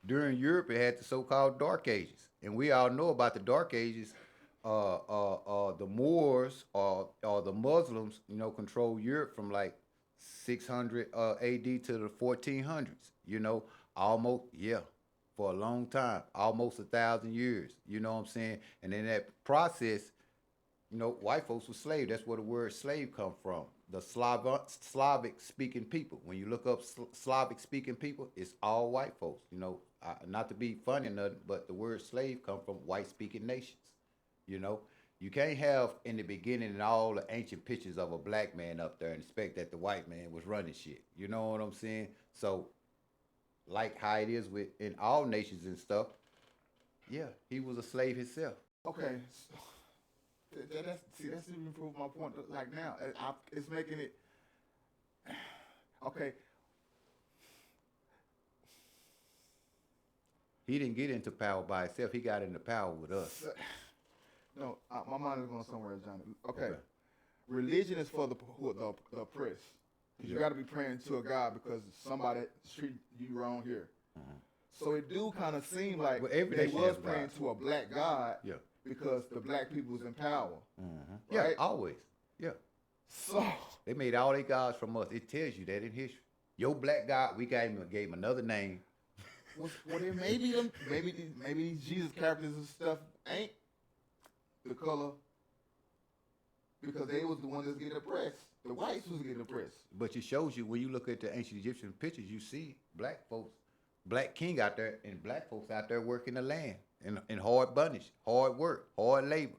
During Europe, it had the so-called Dark Ages, and we all know about the Dark Ages. The Moors or the Muslims, control Europe from like 600 AD to the 1400s. Almost, yeah, for a long time, almost 1,000 years. You know what I'm saying? And in that process, white folks were slaves. That's where the word slave come from. The Slavic speaking people. When you look up Slavic speaking people, it's all white folks. Not to be funny or nothing, but the word slave come from white speaking nations. You know, you can't have in the beginning and all the ancient pictures of a black man up there and expect that the white man was running shit. You know what I'm saying? So, like how it is with in all nations and stuff, yeah, he was a slave himself. Okay, so, that's even prove my point. Like now, it's making it okay. He didn't get into power by himself. He got into power with us. No, my mind is going somewhere, Johnny. Okay, Okay. religion is for the oppressed. You got to be praying to a God because somebody treat you wrong here. So it do kind of seem like Well, every they nation was has a God. praying to a black God Yeah. because the black people was in power. Yeah, Right? always. Yeah. So They made all their gods from us. It tells you that in history. Your black God, we gave him another name. well, then maybe these Jesus characters and stuff ain't the color because they was the ones that's getting oppressed. The whites was getting oppressed. But it shows you when you look at the ancient Egyptian pictures, you see black folks, black king out there, and black folks out there working the land in hard bondage, hard work, hard labor.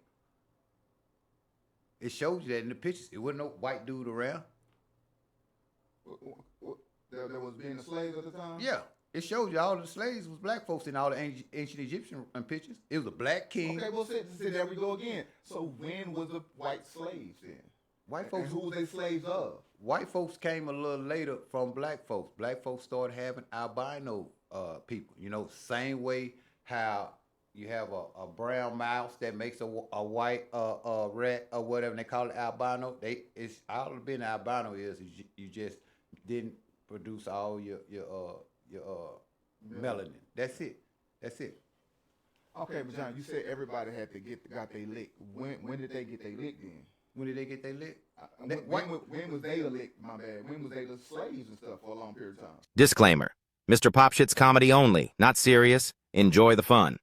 It shows you that in the pictures. It wasn't no white dude around. There was being a slave at the time. Yeah. It shows you all the slaves was black folks in all the ancient Egyptian pictures. It was a black king. Okay, well, see, there we go again. So when was the white slaves then? White And folks who was they slaves of? White folks came a little later from black folks. Black folks started having albino people. Same way how you have a brown mouse that makes a white rat or whatever they call it albino. It's all been albino is you just didn't produce all your melanin. That's it. That's it. Okay, but John, you said everybody got their lick. When did they get their lick then? When did they get their lick? When was they a lick? My bad. When was they the slaves and stuff for a long period of time? Disclaimer. Mr. Popshit's comedy only, not serious. Enjoy the fun.